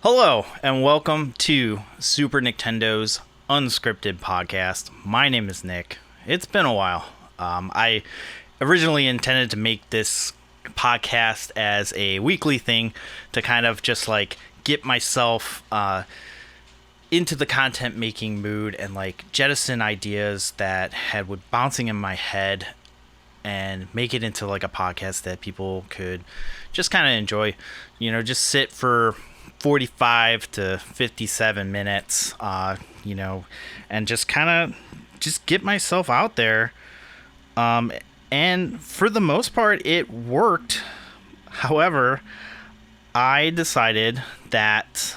Hello, and welcome to Super Nicktendo's unscripted podcast. My name is Nick. It's been a while. I originally intended to make this podcast as a weekly thing to kind of just like get myself into the content making mood and like jettison ideas that would bouncing in my head and make it into like a podcast that people could just kind of enjoy. Just sit for 45 to 57 minutes, and just kind of just get myself out there. And for the most part, it worked. However, I decided that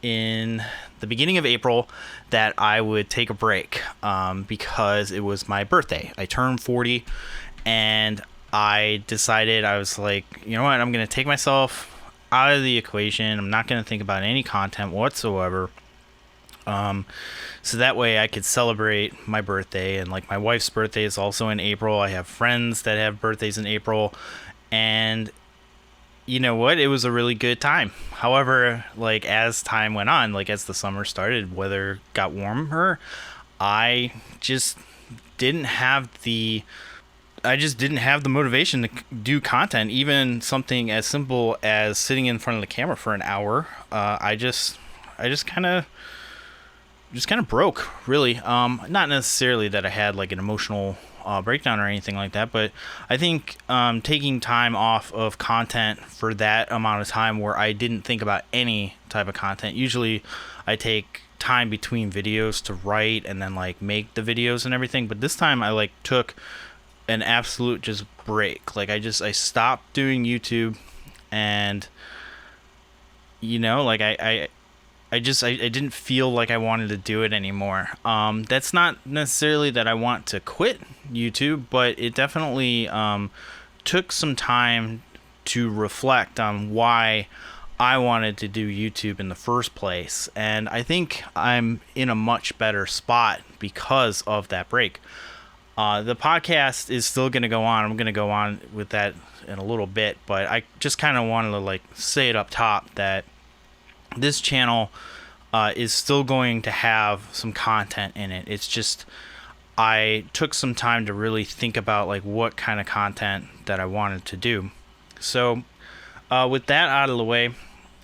in the beginning of April that I would take a break because it was my birthday. I turned 40, and I decided, I was like, you know what, I'm going to take myself out of the equation. I'm not going to think about any content whatsoever. So that way I could celebrate my birthday, and like my wife's birthday is also in April. I have friends that have birthdays in April, and you know what? It was a really good time. However, like as time went on, like as the summer started, weather got warmer, I just didn't have the motivation to do content, even something as simple as sitting in front of the camera for an hour. I just kind of broke, really. Not necessarily that I had like an emotional breakdown or anything like that, but I think taking time off of content for that amount of time where I didn't think about any type of content. Usually I take time between videos to write and then like make the videos and everything, but this time I like took an absolute just break. Like I stopped doing YouTube, and like I didn't feel like I wanted to do it anymore. That's not necessarily that I want to quit YouTube, but it definitely took some time to reflect on why I wanted to do YouTube in the first place. And I think I'm in a much better spot because of that break. The podcast is still going to go on. I'm going to go on with that in a little bit, but I just kind of wanted to like say it up top that this channel is still going to have some content in it. It's just I took some time to really think about like what kind of content that I wanted to do. So with that out of the way,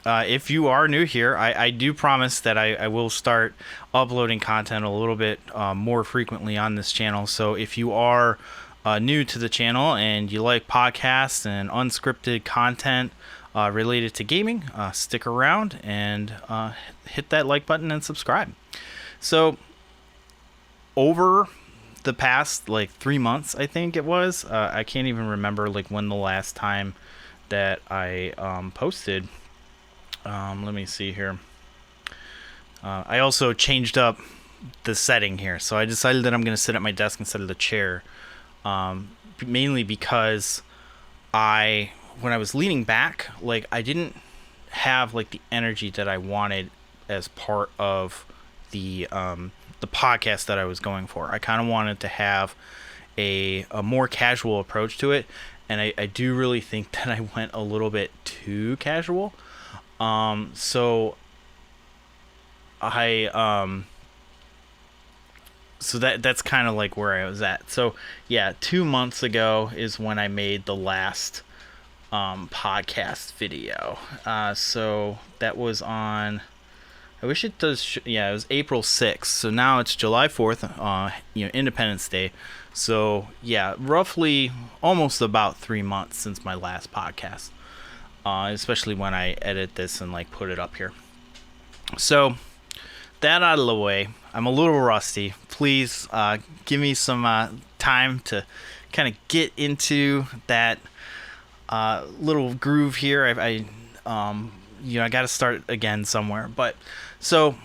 if you are new here, I do promise that I will start uploading content a little bit more frequently on this channel. So if you are new to the channel and you like podcasts and unscripted content related to gaming, stick around and hit that like button and subscribe. So over the past like 3 months, I think it was, I can't even remember like when the last time that I posted. Let me see here. I also changed up the setting here. So I decided that I'm going to sit at my desk instead of the chair. Mainly because when I was leaning back, like I didn't have like the energy that I wanted as part of the podcast that I was going for. I kind of wanted to have a more casual approach to it. And I do really think that I went a little bit too casual. So that's kind of like where I was at. So yeah, 2 months ago is when I made the last podcast video. So that was on, I wish it does, it was April 6th. So now it's July 4th, Independence Day. So yeah, roughly almost about 3 months since my last podcast. Especially when I edit this and like put it up here. So that out of the way, I'm a little rusty. Please give me some time to kind of get into that little groove here. I got to start again somewhere. But so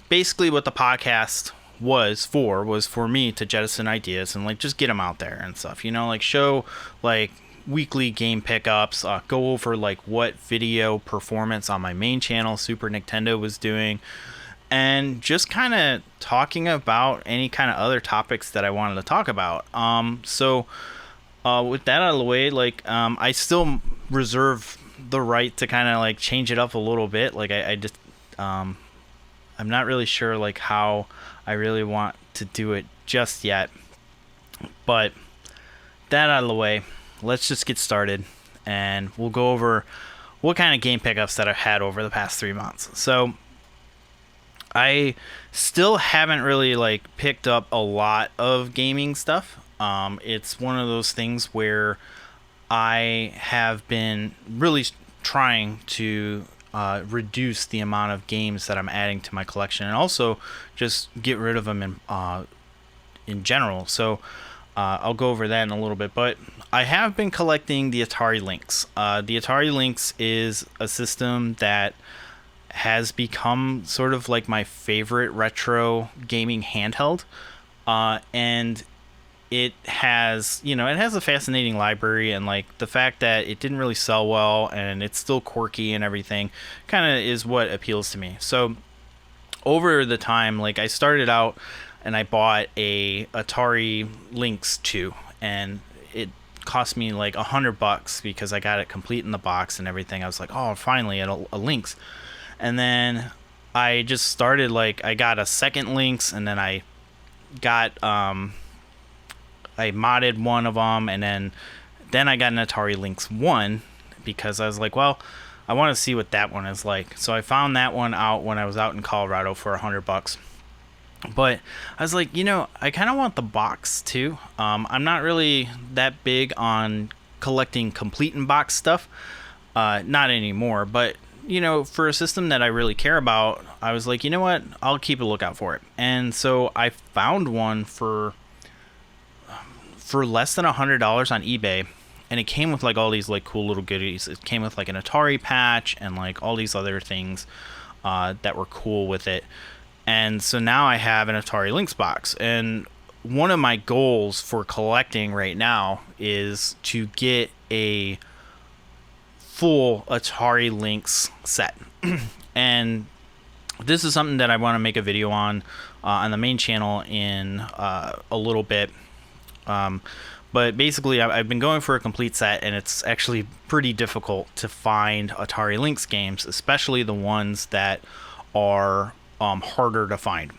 basically what the podcast was for me to jettison ideas and like just get them out there and stuff, like show like weekly game pickups, go over like what video performance on my main channel Super Nickttendo was doing, and just kind of talking about any kind of other topics that I wanted to talk about. So with that out of the way, like I still reserve the right to kind of like change it up a little bit. Like I just I'm not really sure like how I really want to do it just yet. But that out of the way, let's just get started, and we'll go over what kind of game pickups that I've had over the past 3 months. So I still haven't really like picked up a lot of gaming stuff. It's one of those things where I have been really trying to reduce the amount of games that I'm adding to my collection, and also just get rid of them in general. So I'll go over that in a little bit, but I have been collecting the Atari Lynx. The Atari Lynx is a system that has become sort of like my favorite retro gaming handheld, and it has, it has a fascinating library, and like the fact that it didn't really sell well and it's still quirky and everything kind of is what appeals to me. So over the time, like I started out and I bought a Atari Lynx 2, and it cost me like $100 because I got it complete in the box and everything. I was like, oh, finally a Lynx. And then I just started, like, I got a second Lynx, and then I got I modded one of them, and then I got an Atari Lynx 1 because I was like, well, I want to see what that one is like. So I found that one out when I was out in Colorado for $100. But I was like, I kind of want the box too. I'm not really that big on collecting complete in box stuff. Not anymore. But, for a system that I really care about, I was like, you know what? I'll keep a lookout for it. And so I found one for less than $100 on eBay. And it came with like all these like cool little goodies. It came with like an Atari patch and like all these other things that were cool with it. And so now I have an Atari Lynx box. And one of my goals for collecting right now is to get a full Atari Lynx set. And this is something that I want to make a video on the main channel in a little bit. But basically, I've been going for a complete set, and it's actually pretty difficult to find Atari Lynx games, especially the ones that are harder to find.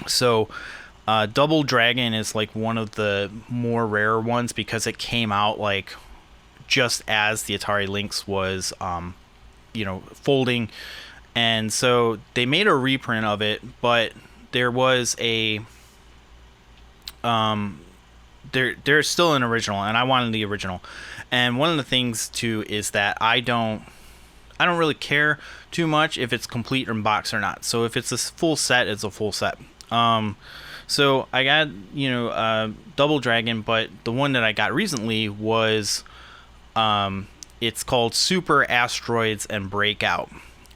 So Double Dragon is like one of the more rare ones because it came out like just as the Atari Lynx was folding, and so they made a reprint of it, but there was a there's still an original, and I wanted the original. And one of the things too is that I don't really care too much if it's complete in box or not. So if it's a full set, it's a full set. So I got, Double Dragon, but the one that I got recently was, it's called Super Asteroids and Breakout.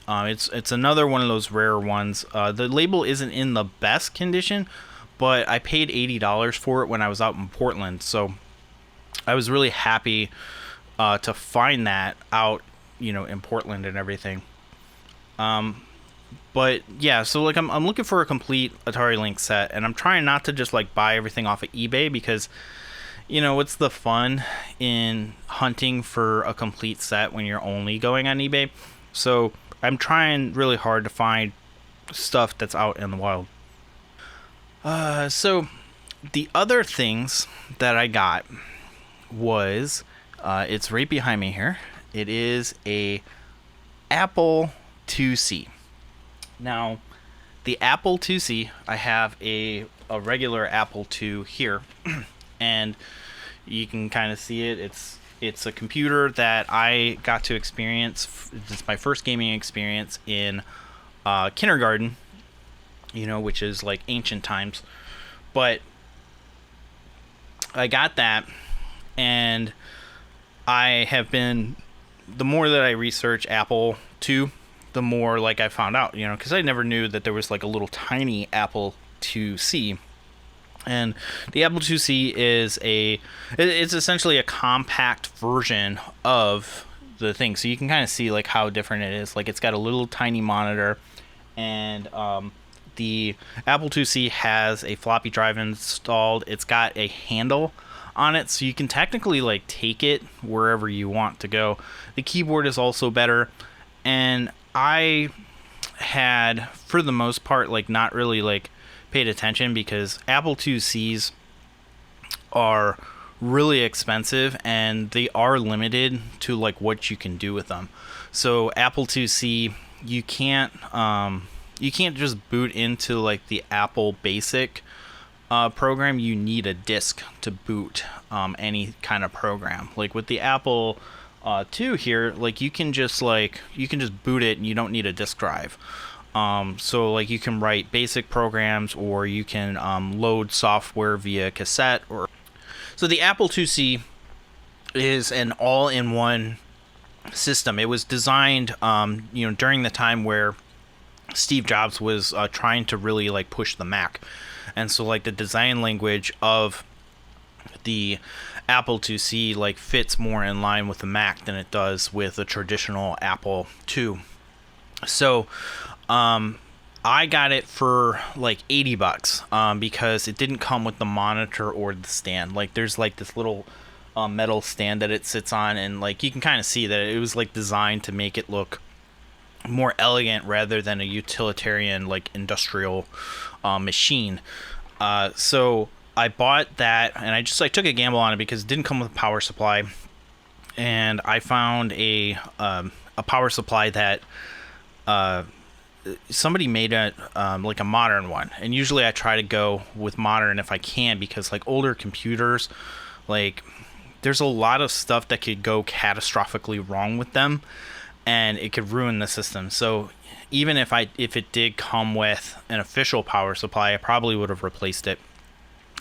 It's another one of those rare ones. The label isn't in the best condition, but I paid $80 for it when I was out in Portland. So I was really happy to find that out, in Portland and everything. But yeah, so like I'm looking for a complete Atari Lynx set, and I'm trying not to just like buy everything off of eBay because, what's the fun in hunting for a complete set when you're only going on eBay? So I'm trying really hard to find stuff that's out in the wild. So the other things that I got was, it's right behind me here. It is a Apple IIc. Now, the Apple IIc, I have a regular Apple II here, and you can kind of see it. It's a computer that I got to experience. It's my first gaming experience in kindergarten, which is like ancient times. But I got that, and I have been, the more that I research Apple II, the more like I found out, because I never knew that there was like a little tiny Apple IIc. And the Apple IIc is it's essentially a compact version of the thing. So you can kind of see like how different it is. Like it's got a little tiny monitor, and the Apple IIc has a floppy drive installed. It's got a handle on it, so you can technically like take it wherever you want to go. The keyboard is also better, and I had, for the most part, like not really like paid attention because Apple IIc's are really expensive and they are limited to like what you can do with them. So Apple IIc, you can't just boot into like the Apple Basic program. You need a disk to boot any kind of program. Like with the Apple II here, like you can just boot it and you don't need a disk drive. So like you can write basic programs, or you can load software via cassette. Or so the Apple IIc is an all-in-one system. It was designed during the time where Steve Jobs was trying to really like push the Mac, and so like the design language of the Apple IIc like fits more in line with the Mac than it does with a traditional Apple II. So I got it for like $80 because it didn't come with the monitor or the stand. Like there's like this little metal stand that it sits on, and like you can kind of see that it was like designed to make it look more elegant rather than a utilitarian like industrial machine. So I bought that, and I just like took a gamble on it because it didn't come with a power supply, and I found a power supply that somebody made like a modern one, and usually I try to go with modern if I can, because like older computers, like there's a lot of stuff that could go catastrophically wrong with them, and it could ruin the system. So even if it did come with an official power supply, I probably would have replaced it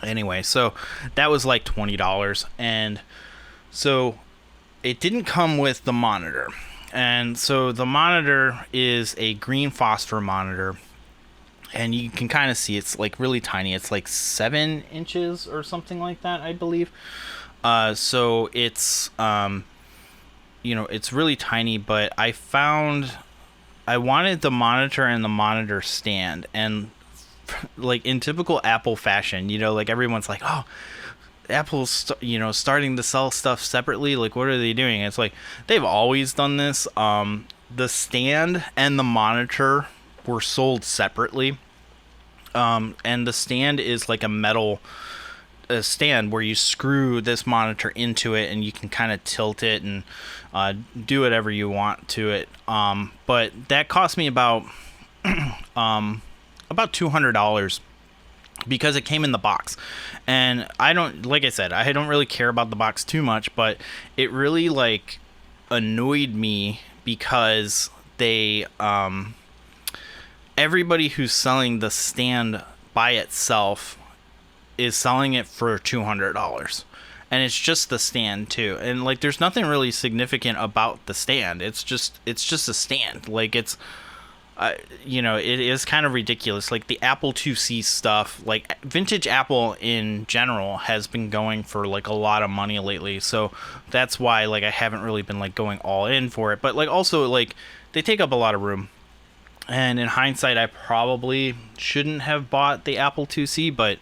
anyway. So that was like $20, and so it didn't come with the monitor. And so the monitor is a green phosphor monitor, and you can kind of see it's like really tiny. It's like 7 inches or something like that, I believe. So it's it's really tiny, but I wanted the monitor and the monitor stand, and like in typical Apple fashion, like everyone's like, oh, Apple's starting to sell stuff separately. Like, what are they doing? It's like they've always done this. The stand and the monitor were sold separately, and the stand is like a metal stand where you screw this monitor into it, and you can kind of tilt it and do whatever you want to it. But that cost me about $200 because it came in the box. And I don't really care about the box too much, but it really like annoyed me because they everybody who's selling the stand by itself is selling it for $200, and it's just the stand too. And like there's nothing really significant about the stand. It's just a stand. Like it's it is kind of ridiculous. Like the Apple IIc stuff, like vintage Apple in general, has been going for like a lot of money lately. So that's why like I haven't really been like going all in for it. But like also like they take up a lot of room. And in hindsight, I probably shouldn't have bought the Apple IIc, but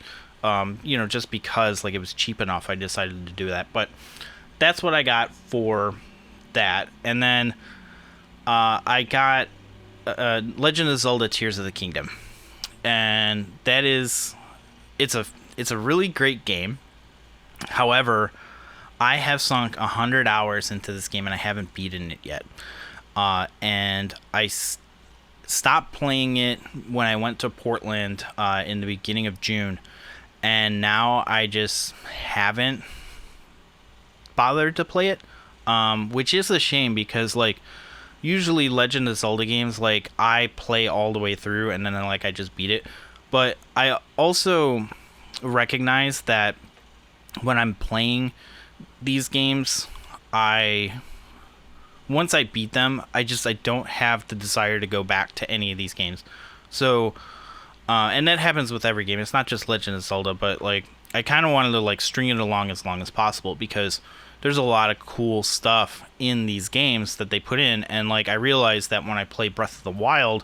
just because like it was cheap enough, I decided to do that. But that's what I got for that. And then I got Legend of Zelda Tears of the Kingdom, and it's a really great game. However, I have sunk 100 hours into this game and I haven't beaten it yet, and I stopped playing it when I went to Portland in the beginning of June, and now I just haven't bothered to play it, which is a shame because like usually Legend of Zelda games, like I play all the way through and then like I just beat it. But I also recognize that when I'm playing these games, once I beat them, I don't have the desire to go back to any of these games. So and that happens with every game. It's not just Legend of Zelda, but like I kind of wanted to like string it along as long as possible because there's a lot of cool stuff in these games that they put in. And like I realized that when I played Breath of the Wild,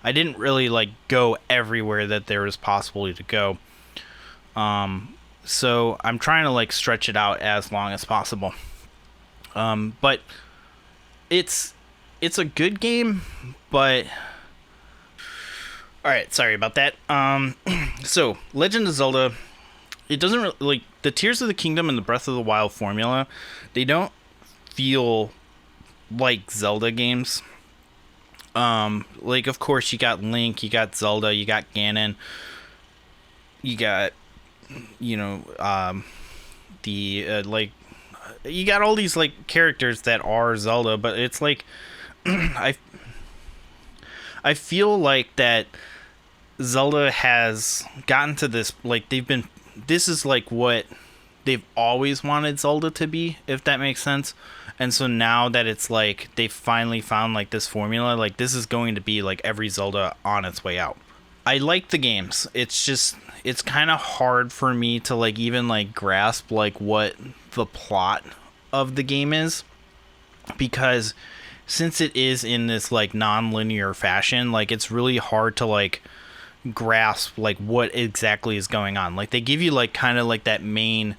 I didn't really like go everywhere that there was possible to go. So I'm trying to like stretch it out as long as possible. But it's a good game, but all right, sorry about that. So Legend of Zelda, it doesn't really, like the Tears of the Kingdom and the Breath of the Wild formula, they don't feel like Zelda games. Like of course you got Link, you got Zelda, you got Ganon, you got the like you got all these like characters that are Zelda, but it's like I feel like that Zelda has gotten to this, like this is like what they've always wanted Zelda to be, if that makes sense. And so now that it's like they finally found like this formula, like this is going to be like every Zelda on its way out. I like the games. It's just it's kind of hard for me to like even like grasp like what the plot of the game is, because since it is in this like non-linear fashion, like it's really hard to like grasp like what exactly is going on. Like they give you like kind of like that main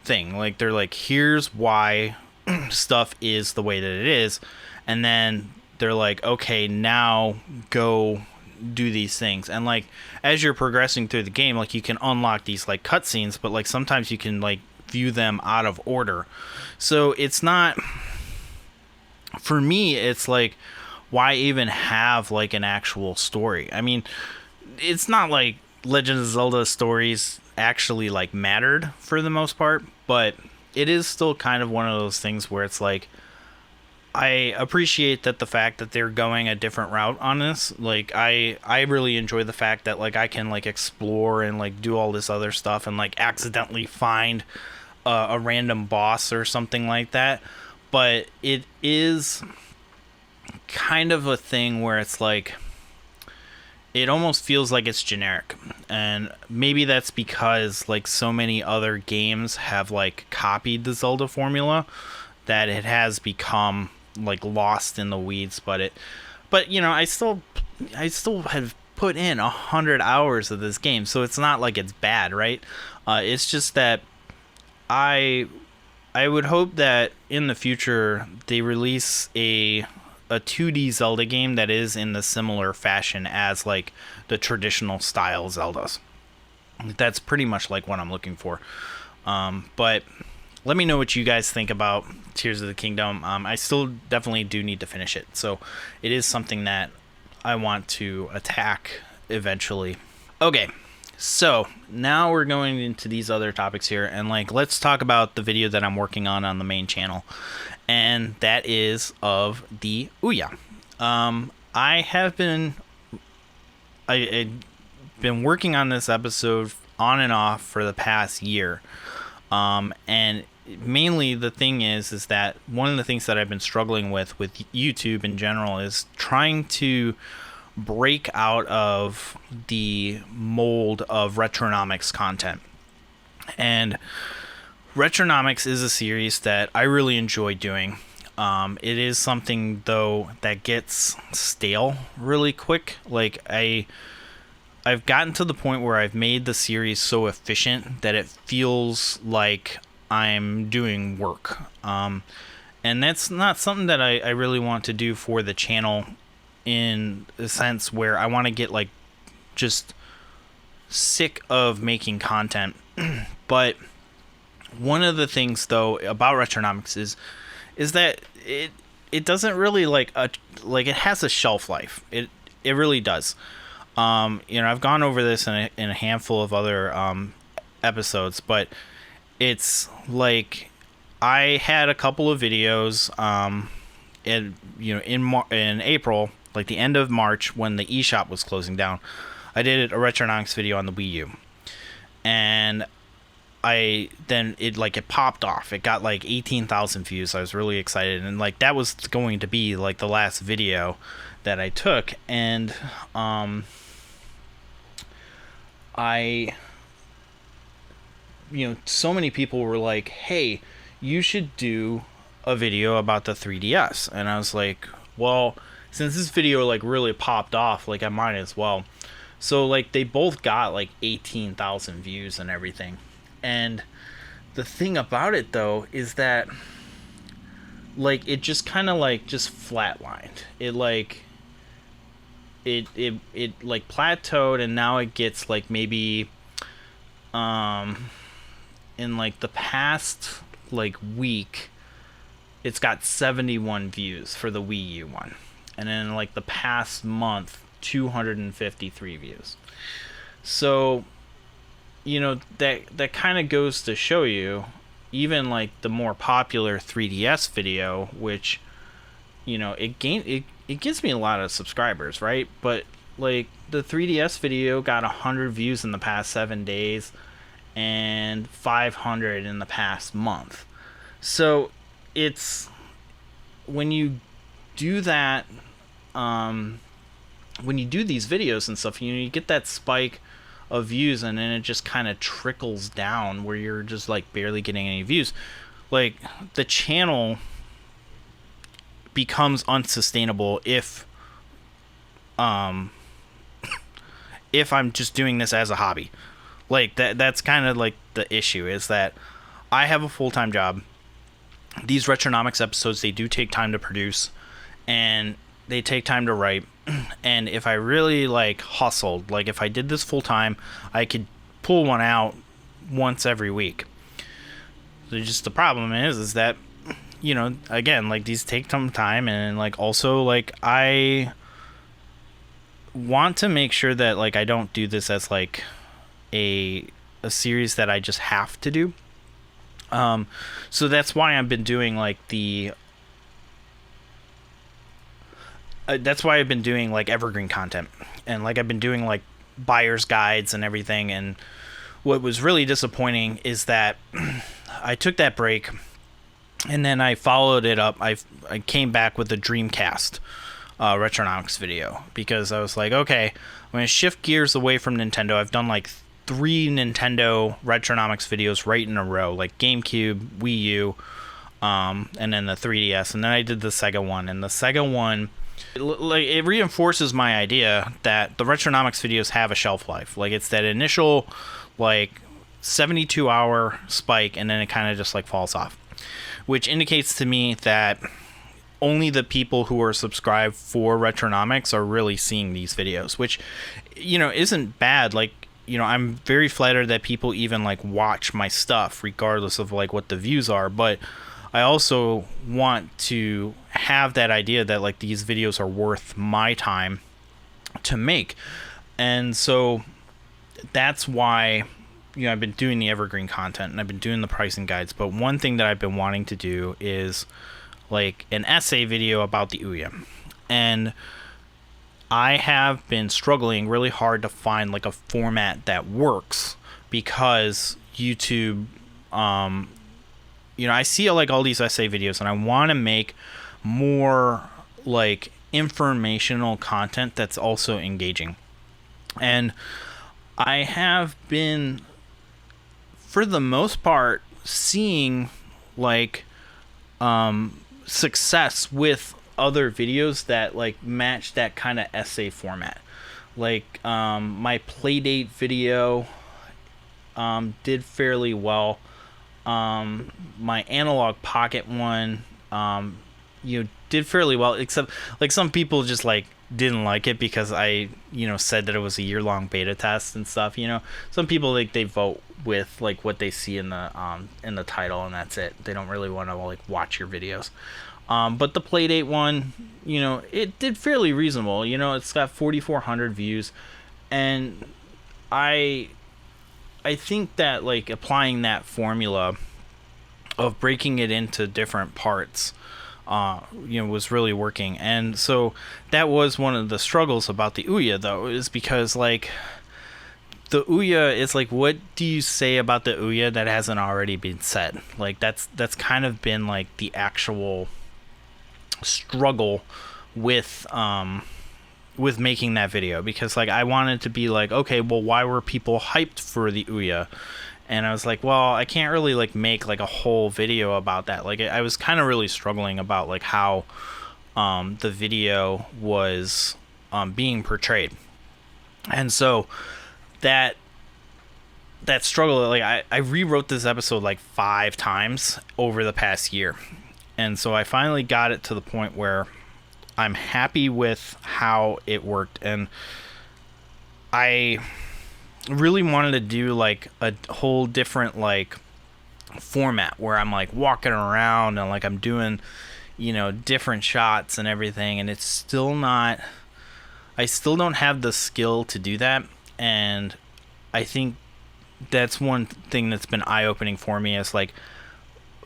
thing, like they're like, here's why stuff is the way that it is, and then they're like, okay, now go do these things. And like as you're progressing through the game, like you can unlock these like cutscenes, but like sometimes you can like view them out of order. So it's not, for me it's like, why even have like an actual story? I mean, it's not like Legend of Zelda stories actually like mattered for the most part, but it is still kind of one of those things where it's like, I appreciate that the fact that they're going a different route on this. Like I really enjoy the fact that like I can like explore and like do all this other stuff and like accidentally find a random boss or something like that. But it is kind of a thing where it's like, it almost feels like it's generic, and maybe that's because like so many other games have like copied the Zelda formula that it has become like lost in the weeds. But I still have put in 100 hours of this game, so it's not like it's bad, right? It's just that I would hope that in the future they release a 2D Zelda game that is in the similar fashion as like the traditional style Zeldas. That's pretty much like what I'm looking for. But let me know what you guys think about Tears of the Kingdom. I still definitely do need to finish it, so it is something that I want to attack eventually. Okay, so now we're going into these other topics here, and like let's talk about the video that I'm working on the main channel, and that is of the Ouya. I've been working on this episode on and off for the past year, and mainly the thing is that one of the things that I've been struggling with YouTube in general is trying to break out of the mold of Retronomics content. And Retronomics is a series that I really enjoy doing. It is something though that gets stale really quick. Like I've gotten to the point where I've made the series so efficient that it feels like I'm doing work. And that's not something that I really want to do for the channel, in a sense where I want to get like just sick of making content. But one of the things though about Retronomics is that it doesn't really like it has a shelf life. It really does. I've gone over this in a handful of other episodes, but it's like I had a couple of videos in April, like the end of March when the eShop was closing down. I did a Retronomics video on the Wii U, and it popped off. It got like 18,000 views. I was really excited, and like that was going to be like the last video that I took, and so many people were like, hey, you should do a video about the 3DS. And I was like, well, since this video like really popped off, like I might as well. So like they both got like 18,000 views and everything. And the thing about it though is that like it just kind of like just flatlined. It like plateaued, and now it gets like maybe in like the past like week it's got 71 views for the Wii U one, and then like the past month 253 views. So that kind of goes to show you, even like the more popular 3DS video, which it gives me a lot of subscribers, right? But like the 3DS video got 100 views in the past 7 days and 500 in the past month. So it's when you do that, when you do these videos and stuff, you get that spike of views, and then it just kind of trickles down where you're just like barely getting any views. Like the channel becomes unsustainable if I'm just doing this as a hobby. Like that's kind of like the issue, is that I have a full-time job. These Retronomics episodes, they do take time to produce, and they take time to write. And if I really like hustled, like if I did this full time, I could pull one out once every week. So just the problem is that again, like these take some time, and like also like I want to make sure that like I don't do this as like a series that I just have to do. So that's why I've been doing like that's why I've been doing like evergreen content, and like I've been doing like buyer's guides and everything. And what was really disappointing is that I took that break, and then I followed it up. I came back with a Dreamcast Retronomics video, because I was like, okay, I'm going to shift gears away from Nintendo. I've done like 3 Nintendo Retronomics videos right in a row, like GameCube, Wii U, and then the 3DS, and then I did the Sega one. And the Sega one, it reinforces my idea that the Retronomics videos have a shelf life. Like it's that initial like 72-hour spike, and then it kind of just like falls off, which indicates to me that only the people who are subscribed for Retronomics are really seeing these videos, which isn't bad. Like I'm very flattered that people even like watch my stuff regardless of like what the views are, but I also want to have that idea that like these videos are worth my time to make. And so that's why I've been doing the evergreen content, and I've been doing the pricing guides. But one thing that I've been wanting to do is like an essay video about the Ouya. And I have been struggling really hard to find like a format that works, because YouTube I see like all these essay videos, and I want to make more like informational content that's also engaging. And I have been, for the most part, seeing like success with other videos that like match that kind of essay format. Like my Playdate video did fairly well. My Analog Pocket one did fairly well, except like some people just like didn't like it because I said that it was a year-long beta test and stuff. Some people like they vote with like what they see in the title, and that's it. They don't really want to like watch your videos. But the Playdate one, it did fairly reasonable. It's got 4,400 views, and I think that like applying that formula of breaking it into different parts was really working. And so that was one of the struggles about the Ouya, though, is because like the Ouya is like, what do you say about the Ouya that hasn't already been said? Like that's kind of been like the actual struggle with making that video, because like I wanted to be like, okay, well, why were people hyped for the Ouya? And I was like, well, I can't really like make like a whole video about that. Like I was kind of really struggling about like how the video was being portrayed. And so that that struggle, like I rewrote this episode like 5 times over the past year. And so I finally got it to the point where I'm happy with how it worked. And I really wanted to do like a whole different like format where I'm like walking around and like I'm doing, you know, different shots and everything. And it's still not, I still don't have the skill to do that. And I think that's one thing that's been eye-opening for me, is like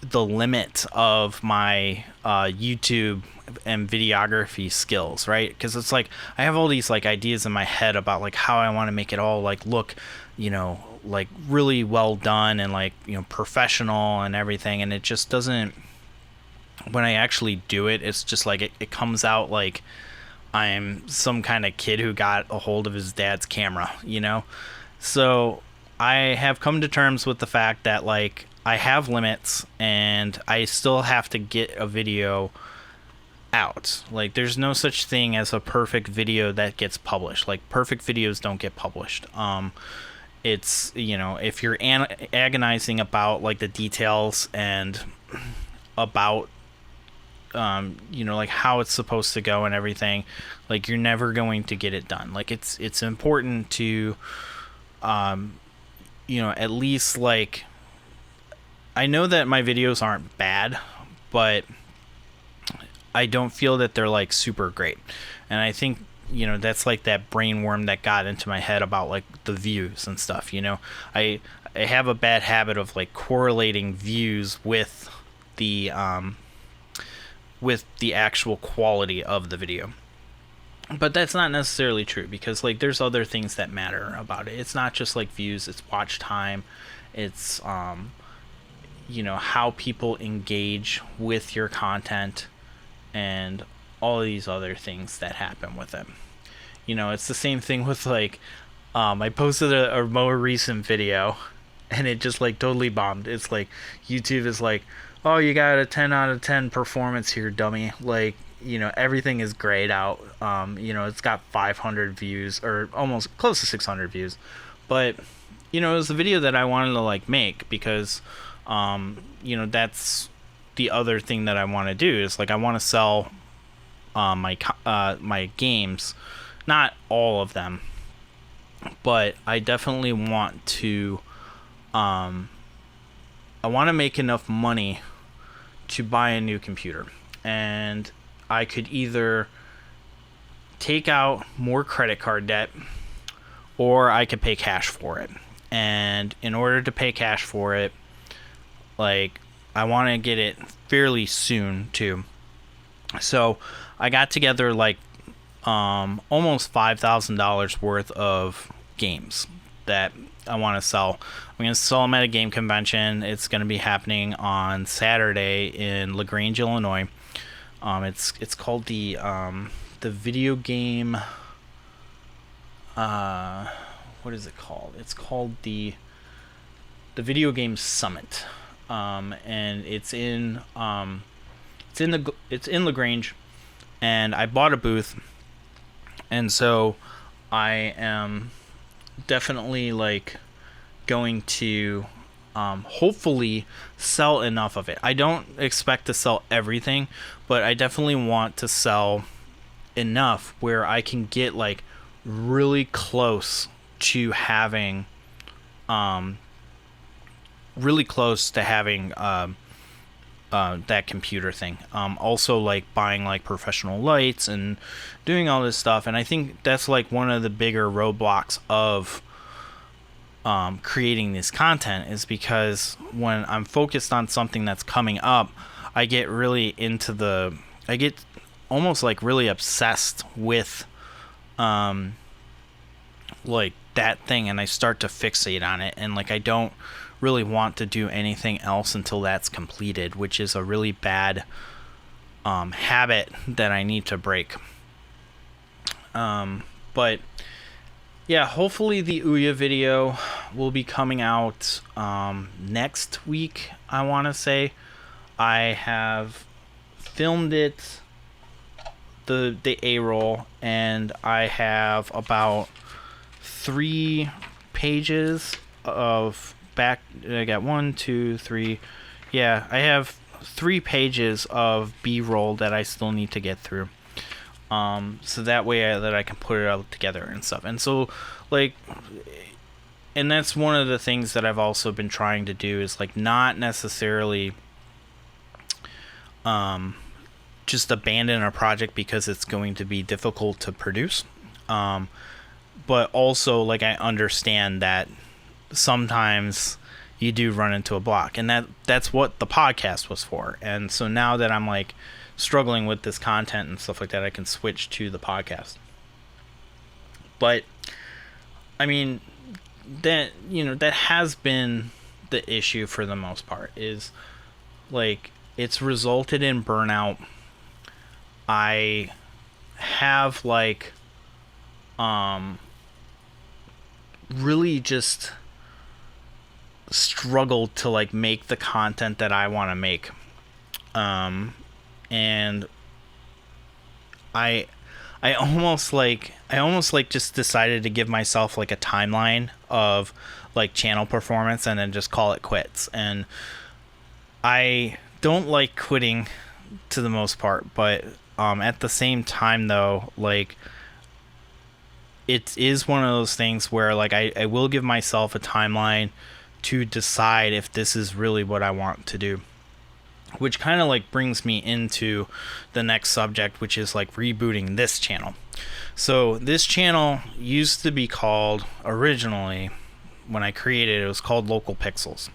the limit of my YouTube and videography skills, right? Because it's like I have all these like ideas in my head about like how I want to make it all like look, you know, like really well done and like, you know, professional and everything, and it just doesn't, when I actually do it, it's just like it comes out like I'm some kind of kid who got a hold of his dad's camera, you know? So I have come to terms with the fact that like I have limits and I still have to get a video out. Like there's no such thing as a perfect video that gets published. Like perfect videos don't get published. It's, you know, if you're agonizing about like the details and about you know, like how it's supposed to go and everything, like you're never going to get it done. Like it's important to you know, at least like, I know that my videos aren't bad, but I don't feel that they're like super great. And I think, you know, that's like that brain worm that got into my head about like the views and stuff, you know. I have a bad habit of like correlating views with the actual quality of the video. But that's not necessarily true, because like there's other things that matter about it. It's not just like views, it's watch time, it's you know, how people engage with your content and all of these other things that happen with it. You know, it's the same thing with like I posted a more recent video and it just like totally bombed. It's like YouTube is like, oh, you got a 10 out of 10 performance here, dummy. Like, you know, everything is grayed out. You know, it's got 500 views or almost close to 600 views. But, you know, it was a video that I wanted to like make because, you know, that's the other thing that I want to do is like I want to sell my games, not all of them, but I definitely want to I want to make enough money to buy a new computer, and I could either take out more credit card debt or I could pay cash for it. And in order to pay cash for it, like I want to get it fairly soon too. So I got together like almost $5,000 worth of games that I want to sell. I'm going to sell them at a game convention. It's going to be happening on Saturday in LaGrange, Illinois. It's called the video game. What is it called? It's called the Video Game Summit, and it's in LaGrange, and I bought a booth, and so I am definitely like going to hopefully sell enough of it. I don't expect to sell everything, but I definitely want to sell enough where I can get like really close to having that computer thing. Also like buying like professional lights and doing all this stuff, and I think that's like one of the bigger roadblocks of creating this content, is because when I'm focused on something that's coming up, I get really I get almost like really obsessed with like that thing, and I start to fixate on it, and like I don't really want to do anything else until that's completed, which is a really bad habit that I need to break. But yeah, hopefully the Ouya video will be coming out next week, I want to say. I have filmed it, the A-roll, and I have about 3 pages of back. I got 1, 2, 3. Yeah, I have 3 pages of B-roll that I still need to get through. So that way that I can put it all together and stuff. And so, like, and that's one of the things that I've also been trying to do is, like, not necessarily just abandon a project because it's going to be difficult to produce. But also, like, I understand that sometimes you do run into a block, and that's what the podcast was for. And so now that I'm, like, struggling with this content and stuff like that, I can switch to the podcast. But I mean, that has been the issue for the most part, is like it's resulted in burnout. I have like really just struggled to like make the content that I want to make. And I almost just decided to give myself like a timeline of like channel performance and then just call it quits. And I don't like quitting to the most part, but at the same time though, like it is one of those things where like I will give myself a timeline to decide if this is really what I want to do. Which kind of like brings me into the next subject, which is like rebooting this channel. So this channel used to be called, originally when I created it, it was called Local Pixels,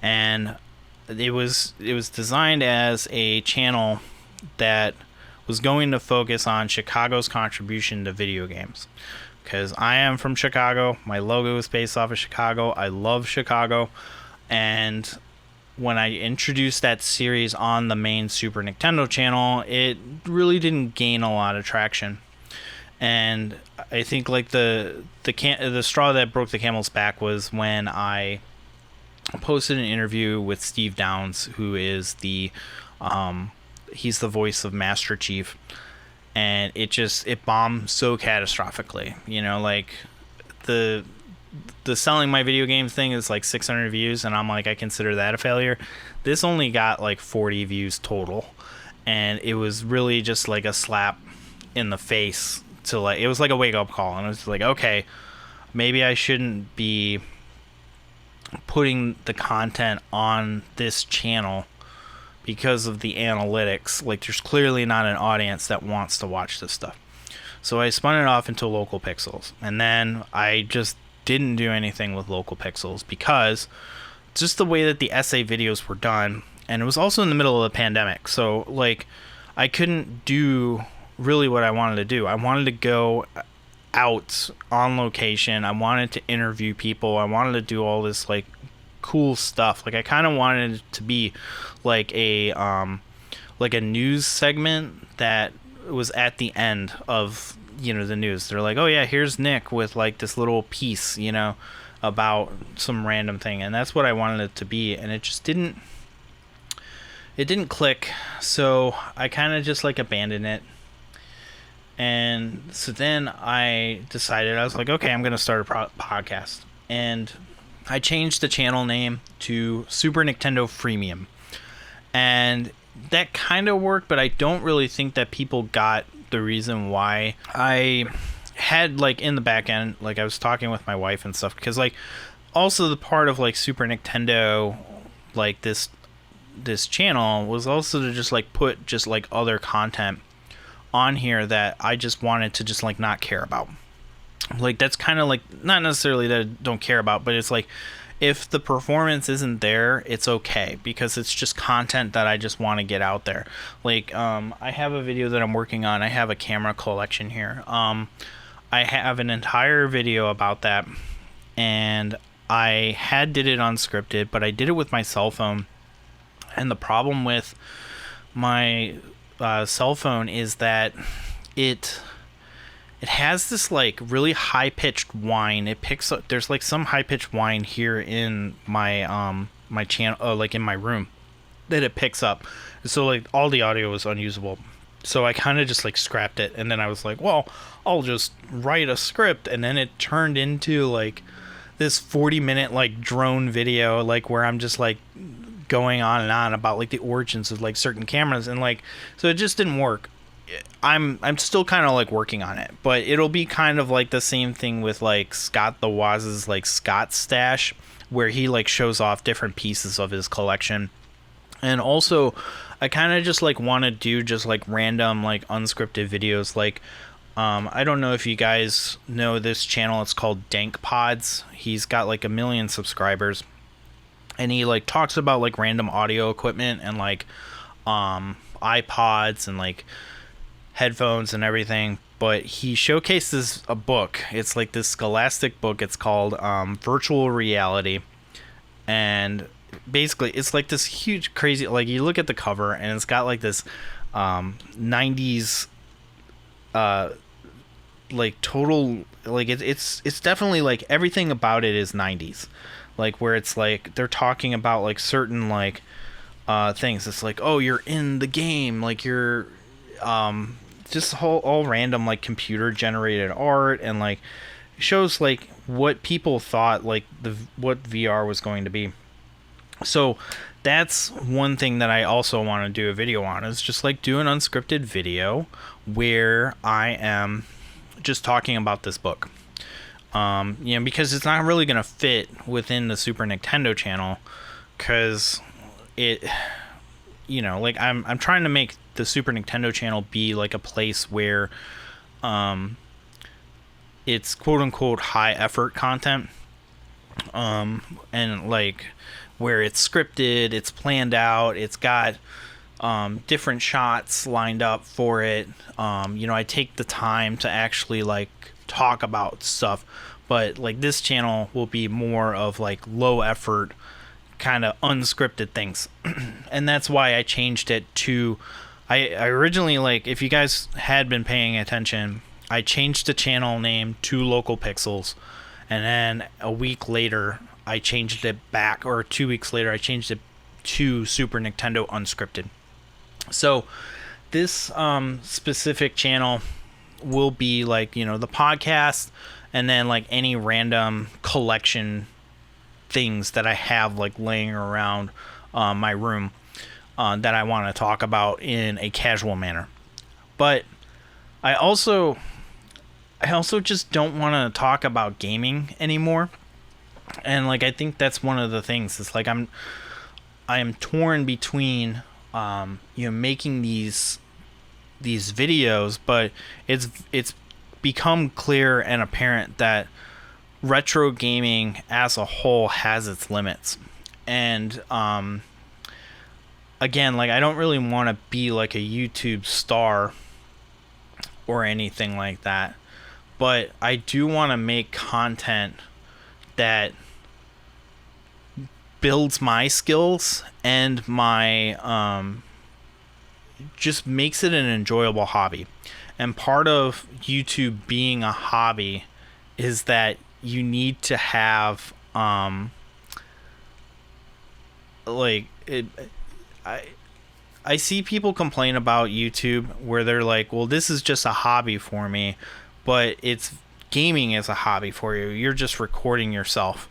and it was designed as a channel that was going to focus on Chicago's contribution to video games, because I am from Chicago. My logo is based off of Chicago. I love Chicago. And when I introduced that series on the main Super Nintendo channel, it really didn't gain a lot of traction. And I think like the straw that broke the camel's back was when I posted an interview with Steve Downs, who is he's the voice of Master Chief, and it bombed so catastrophically. You know, like the selling my video game thing is like 600 views, and I'm like, I consider that a failure. This only got like 40 views total, and it was really just like a slap in the face to like, it was like a wake up call, and it was like, okay, maybe I shouldn't be putting the content on this channel because of the analytics. Like there's clearly not an audience that wants to watch this stuff. So I spun it off into Local Pixels, and then I just didn't do anything with Local Pixels because just the way that the essay videos were done, and it was also in the middle of the pandemic, so like I couldn't do really what I wanted to do. I wanted to go out on location. I wanted to interview people. I wanted to do all this like cool stuff. Like I kind of wanted it to be like a news segment that was at the end of, you know, the news. They're like, oh yeah, here's Nick with like this little piece, you know, about some random thing. And that's what I wanted it to be, and it just didn't click. So I kind of just like abandoned it. And so then I decided, I was like, okay, I'm going to start a podcast. And I changed the channel name to Super Nintendo Freemium. And that kind of worked, but I don't really think that people got the reason why. I had like in the back end, like I was talking with my wife and stuff, because like also the part of like Super Nintendo, like this channel was also to just like put just like other content on here that I just wanted to just like not care about. Like that's kind of like, not necessarily that I don't care about, but it's like if the performance isn't there, it's okay, because it's just content that I just want to get out there. Like I have a video that I'm working on. I have a camera collection here. I have an entire video about that, and I did it unscripted, but I did it with my cell phone. And the problem with my cell phone is that it has this like really high pitched whine. It picks up, there's like some high pitched whine here in my my channel, like in my room, that it picks up. So like all the audio is unusable. So I kind of just like scrapped it, and then I was like, well, I'll just write a script, and then it turned into like this 40-minute like drone video, like where I'm just like going on and on about like the origins of like certain cameras, and like, so it just didn't work. I'm still kind of like working on it, but it'll be kind of like the same thing with like Scott the Waz's like Scott Stash, where he like shows off different pieces of his collection. And also I kind of just like want to do just like random like unscripted videos. Like I don't know if you guys know this channel, it's called Dank Pods. He's got like 1 million subscribers, and he like talks about like random audio equipment and like iPods and like headphones and everything. But he showcases a book. It's like this scholastic book. It's called Virtual Reality, and basically it's like this huge crazy, like you look at the cover and it's got like this 90s like total, like it's definitely like everything about it is 90s, like where it's like they're talking about like certain like things. It's like, oh, you're in the game, like you're just all random like computer generated art, and like shows like what people thought like what VR was going to be. So that's one thing that I also want to do a video on, is just like do an unscripted video where I am just talking about this book. Because it's not really going to fit within the Super Nintendo channel, because it, like I'm trying to make the Super Nintendo channel be like a place where it's quote unquote high effort content, and like where it's scripted, it's planned out, it's got different shots lined up for it. I take the time to actually like talk about stuff, but like this channel will be more of like low effort kind of unscripted things. And that's why I changed it to, I originally, like if you guys had been paying attention, I changed the channel name to Local Pixels, and then a week later I changed it back, or 2 weeks later I changed it to Super Nintendo Unscripted. So this specific channel will be like, the podcast, and then like any random collection things that I have like laying around my room that I want to talk about in a casual manner. But I also just don't want to talk about gaming anymore. And like I think that's one of the things. It's like I am torn between making these videos, but it's become clear and apparent that retro gaming as a whole has its limits. And again, like I don't really want to be like a YouTube star or anything like that, but I do want to make content that builds my skills and my just makes it an enjoyable hobby. And part of YouTube being a hobby is that you need to have I see people complain about YouTube where they're like, well, this is just a hobby for me, but it's gaming is a hobby for you. You're just recording yourself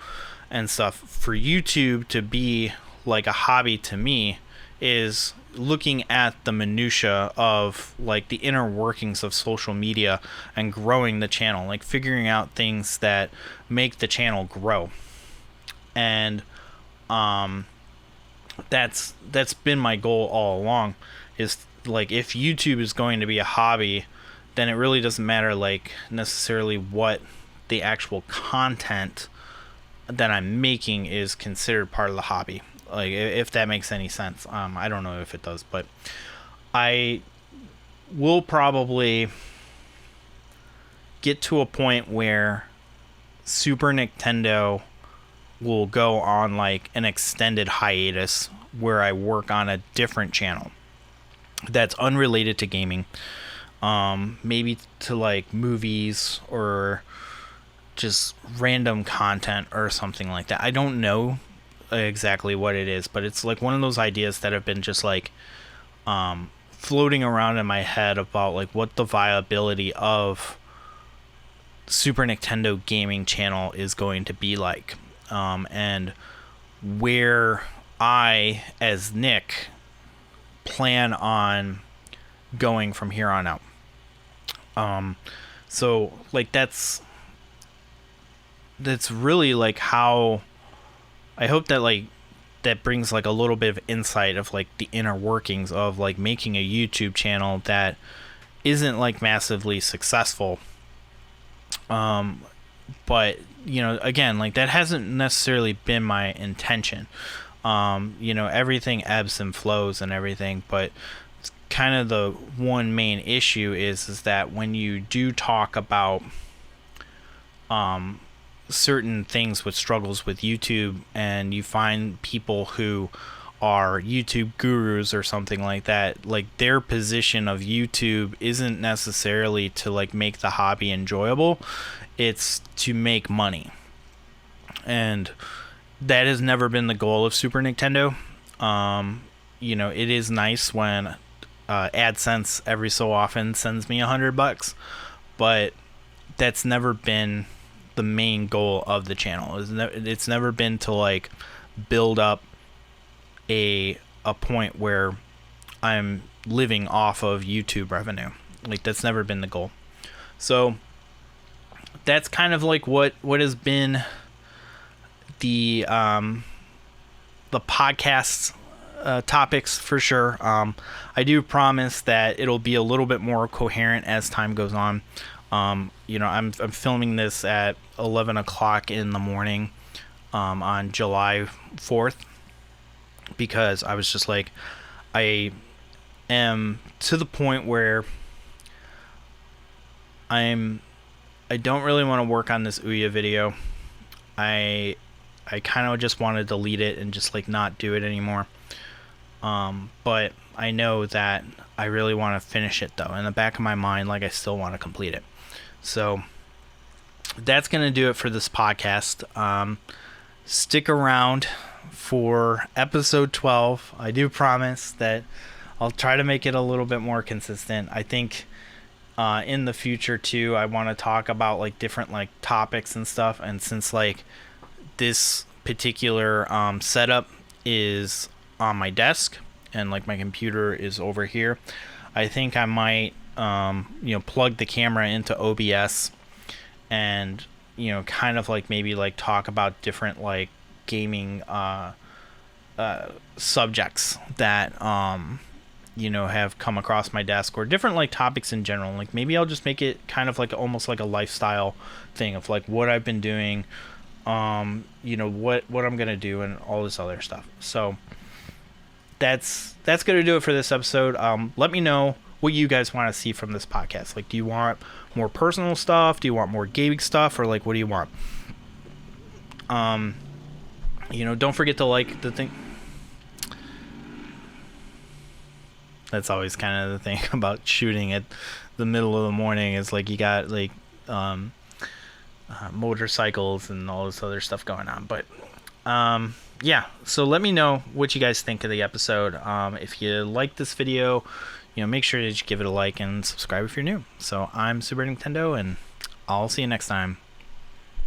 and stuff. For YouTube to be like a hobby to me is looking at the minutia of like the inner workings of social media and growing the channel, like figuring out things that make the channel grow. And that's been my goal all along, is like if YouTube is going to be a hobby, then it really doesn't matter like necessarily what the actual content that I'm making is considered part of the hobby. Like if that makes any sense. I don't know if it does, but I will probably get to a point where Super Nintendo will go on like an extended hiatus where I work on a different channel that's unrelated to gaming. Maybe to like movies or just random content or something like that. I don't know exactly what it is, but it's like one of those ideas that have been just like floating around in my head about like what the viability of Super Nintendo gaming channel is going to be like, and where I, as Nick, plan on going from here on out. So like that's really like how I hope that like that brings like a little bit of insight of like the inner workings of like making a YouTube channel that isn't like massively successful. But you know, again, like that hasn't necessarily been my intention. You know, everything ebbs and flows and everything, but kind of the one main issue is that when you do talk about certain things with struggles with YouTube, and you find people who are YouTube gurus or something like that, like their position of YouTube isn't necessarily to like make the hobby enjoyable, it's to make money. And that has never been the goal of Super Nintendo. You know, it is nice when AdSense every so often sends me $100, but that's never been the main goal of the channel. It's never been to like build up a point where I'm living off of YouTube revenue. Like that's never been the goal. So that's kind of like what has been the podcast topics for sure. I do promise that it'll be a little bit more coherent as time goes on. You know, I'm filming this at 11 o'clock in the morning on July 4th, because I was just like, I am to the point where I don't really want to work on this Ouya video. I kind of just want to delete it and just like not do it anymore. But I know that I really want to finish it though. In the back of my mind, like I still want to complete it. So that's going to do it for this podcast. Stick around for episode 12. I do promise that I'll try to make it a little bit more consistent. I think in the future too, I want to talk about like different like topics and stuff. And since like this particular setup is on my desk and like my computer is over here, I think I might you know, plug the camera into OBS and, you know, kind of like maybe like talk about different like gaming subjects that you know, have come across my desk, or different like topics in general. Like maybe I'll just make it kind of like almost like a lifestyle thing of like what I've been doing, you know, what I'm gonna do and all this other stuff. So that's gonna do it for this episode. Let me know what you guys want to see from this podcast. Like, do you want more personal stuff? Do you want more gaming stuff? Or like, what do you want? You know, don't forget to like the thing. That's always kind of the thing about shooting at the middle of the morning, is like you got like motorcycles and all this other stuff going on. But yeah, so let me know what you guys think of the episode. If you like this video, you know, make sure that you give it a like and subscribe if you're new. So I'm Super Nintendo, and I'll see you next time.